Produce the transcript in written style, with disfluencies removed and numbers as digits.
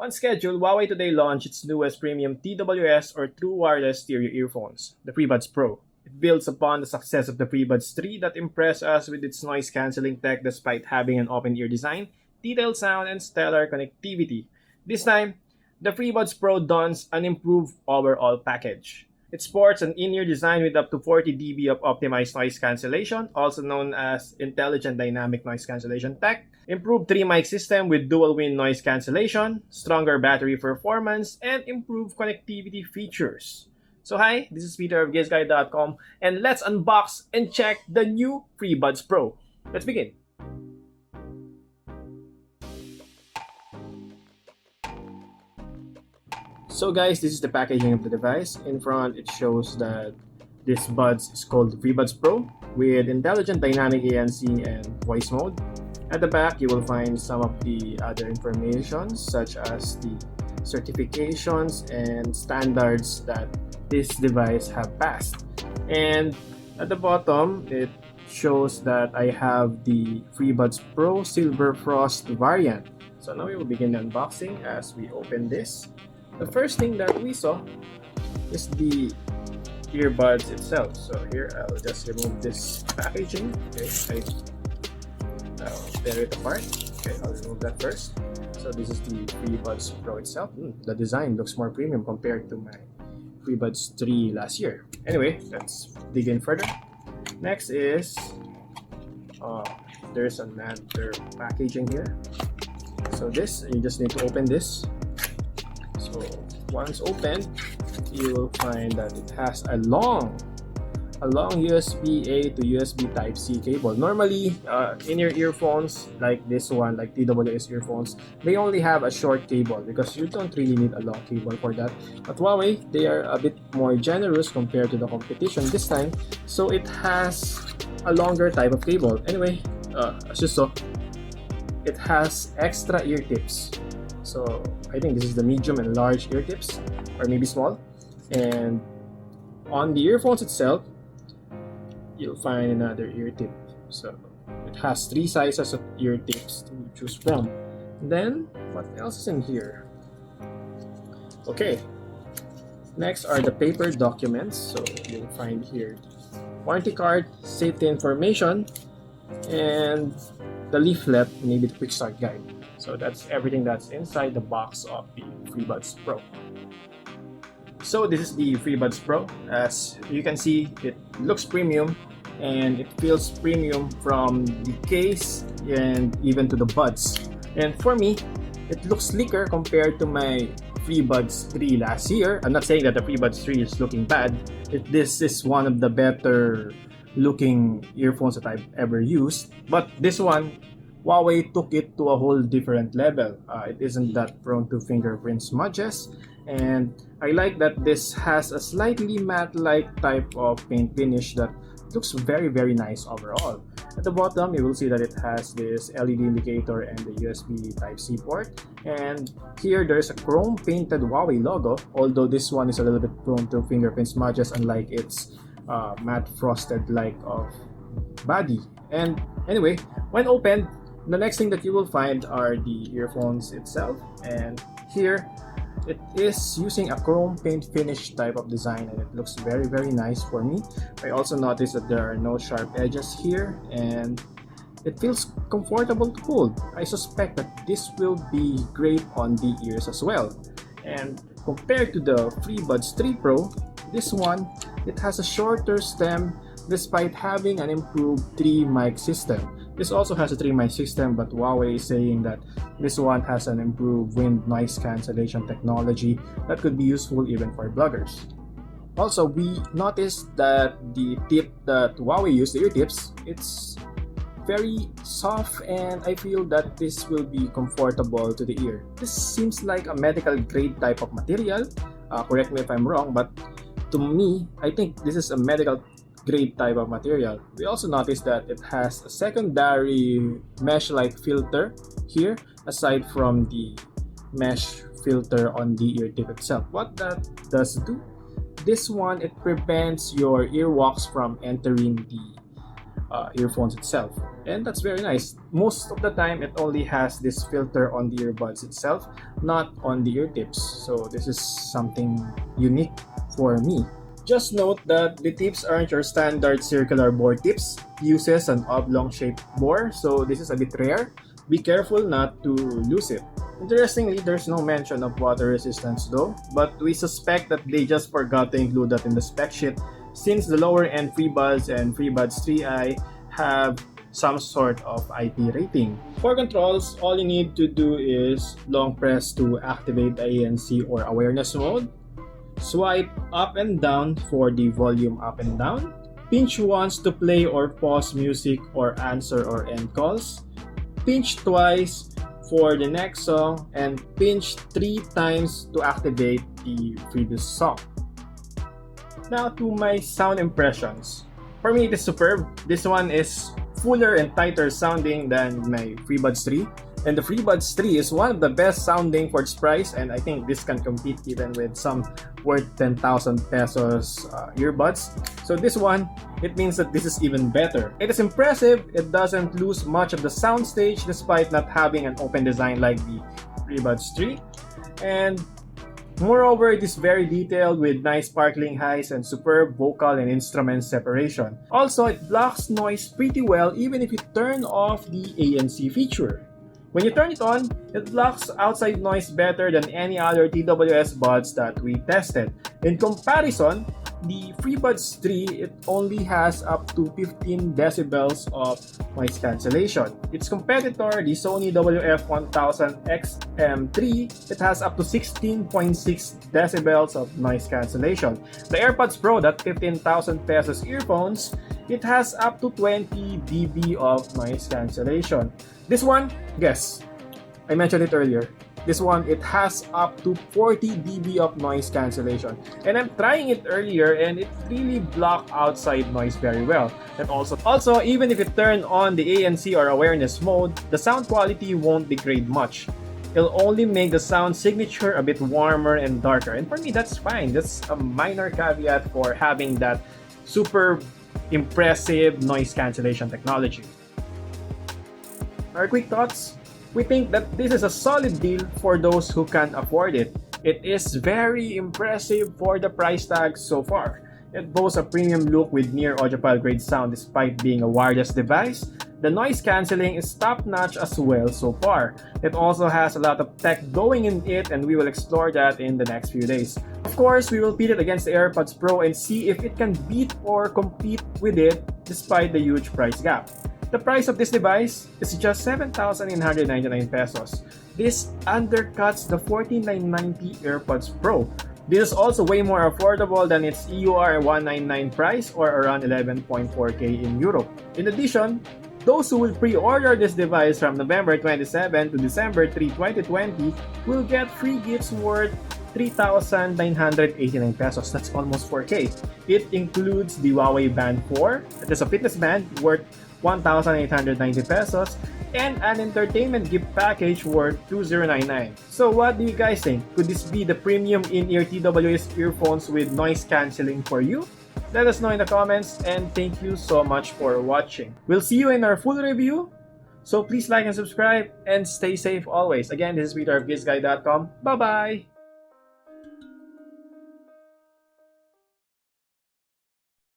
On schedule, Huawei today launched its newest premium TWS or True Wireless Stereo earphones, the FreeBuds Pro. It builds upon the success of the FreeBuds 3 that impressed us with its noise-canceling tech despite having an open-ear design, detailed sound, and stellar connectivity. This time, the FreeBuds Pro dons an improved overall package. It sports an in-ear design with up to 40 dB of optimized noise cancellation, also known as Intelligent Dynamic Noise Cancellation Tech, improved 3-mic system with dual-win noise cancellation, stronger battery performance, and improved connectivity features. So hi, this is Peter of GIZGUIDEPH, and let's unbox and check the new FreeBuds Pro. Let's begin. So guys, this is the packaging of the device. In front, it shows that this buds is called the FreeBuds Pro with intelligent dynamic ANC and voice mode. At the back, you will find some of the other information such as the certifications and standards that this device have passed. And at the bottom, it shows that I have the FreeBuds Pro Silver Frost variant. So now we will begin the unboxing as we open this. The first thing that we saw is the earbuds itself. So here, I'll just remove this packaging. Okay, I'll tear it apart. Okay, I'll remove that first. So this is the FreeBuds Pro itself. The design looks more premium compared to my FreeBuds 3 last year. Anyway, let's dig in further. Next is there's another packaging here. So this, you just need to open this. So once opened, you will find that it has a long USB-A to USB Type-C cable. Normally, in your earphones, like this one, like TWS earphones, they only have a short cable because you don't really need a long cable for that. But Huawei, they are a bit more generous compared to the competition this time, so it has a longer type of cable. Anyway, as you saw, it has extra ear tips. So I think this is the medium and large ear tips, or maybe small. And on the earphones itself, you'll find another ear tip. So it has 3 sizes of ear tips to choose from. Then what else is in here? Okay, next are the paper documents. So you'll find here warranty card, safety information, and the leaflet, maybe the quick start guide. So that's everything that's inside the box of the FreeBuds Pro. So this is the FreeBuds Pro. As you can see, it looks premium and it feels premium from the case and even to the buds. And for me, it looks sleeker compared to my FreeBuds 3 last year. I'm not saying that the FreeBuds 3 is looking bad. This is one of the better looking earphones that I've ever used. But this one, Huawei took it to a whole different level. It isn't that prone to fingerprint smudges, and I like that this has a slightly matte-like type of paint finish that looks very nice overall. At the bottom, you will see that it has this LED indicator and the USB Type-C port, and here there's a chrome painted Huawei logo, although this one is a little bit prone to fingerprint smudges unlike its matte frosted like of body. And anyway, when opened, the next thing that you will find are the earphones itself, and here it is using a chrome paint finish type of design and it looks very nice for me. I also noticed that there are no sharp edges here and it feels comfortable to hold. I suspect that this will be great on the ears as well. And compared to the FreeBuds 3 Pro, this one, it has a shorter stem despite having an improved 3-mic system. This also has a 3-mic system, but Huawei is saying that this one has an improved wind noise cancellation technology that could be useful even for bloggers. Also, we noticed that the tip that Huawei used, the ear tips, it's very soft and I feel that this will be comfortable to the ear. This seems like a medical grade type of material. Correct me if I'm wrong, but to me, I think this is a medical grade type of material. We also noticed that it has a secondary mesh-like filter here aside from the mesh filter on the ear tip itself. What that does do, this one, it prevents your earwax from entering the earphones itself, and that's very nice. Most of the time it only has this filter on the earbuds itself, not on the ear tips, so this is something unique for me. Just note that the tips aren't your standard circular bore tips, uses an oblong shaped bore, so this is a bit rare. Be careful not to lose it. Interestingly, there's no mention of water resistance though, but we suspect that they just forgot to include that in the spec sheet, since the lower end FreeBuds and FreeBuds 3i have some sort of IP rating. For controls, all you need to do is long press to activate the ANC or awareness mode, swipe up and down for the volume up and down, pinch once to play or pause music or answer or end calls, pinch twice for the next song, and pinch 3 times to activate the previous song. Now to my sound impressions. For me, it is superb. This one is fuller and tighter sounding than my FreeBuds 3. And the FreeBuds 3 is one of the best sounding for its price, and I think this can compete even with some worth 10,000 pesos earbuds. So this one, it means that this is even better. It is impressive. It doesn't lose much of the soundstage despite not having an open design like the FreeBuds 3. And moreover, it is very detailed with nice sparkling highs and superb vocal and instrument separation. Also, it blocks noise pretty well even if you turn off the ANC feature. When you turn it on, it blocks outside noise better than any other TWS buds that we tested. In comparison, the FreeBuds 3, it only has up to 15 decibels of noise cancellation. Its competitor, the Sony WF-1000XM3, it has up to 16.6 decibels of noise cancellation. The AirPods Pro, that 15,000 pesos earphones, it has up to 20 dB of noise cancellation. This one, guess, I mentioned it earlier. This one, it has up to 40 dB of noise cancellation. And I'm trying it earlier and it really blocked outside noise very well. And also, even if you turn on the ANC or awareness mode, the sound quality won't degrade much. It'll only make the sound signature a bit warmer and darker. And for me, that's fine. That's a minor caveat for having that super impressive noise cancellation technology. Our quick thoughts? We think that this is a solid deal for those who can afford it. It is very impressive for the price tag so far. It boasts a premium look with near audiophile grade sound despite being a wireless device. The noise cancelling is top-notch as well so far. It also has a lot of tech going in it, and we will explore that in the next few days. Of course, we will pit it against the AirPods Pro and see if it can beat or compete with it despite the huge price gap. The price of this device is just 7,999 pesos. This undercuts the 4,990 AirPods Pro. This is also way more affordable than its EUR 199 price, or around 11.4k in Europe. In addition, those who will pre-order this device from November 27 to December 3, 2020 will get free gifts worth 3,989 pesos. That's almost 4k. It includes the Huawei Band 4, that is a fitness band worth 1,890 pesos, and an entertainment gift package worth 2,099. So what do you guys think? Could this be the premium in-ear TWS earphones with noise cancelling for you? Let us know in the comments, and thank you so much for watching. We'll see you in our full review, so please like and subscribe, and stay safe always. Again, this is Peter of GIZGUIDEPH.com. Bye-bye!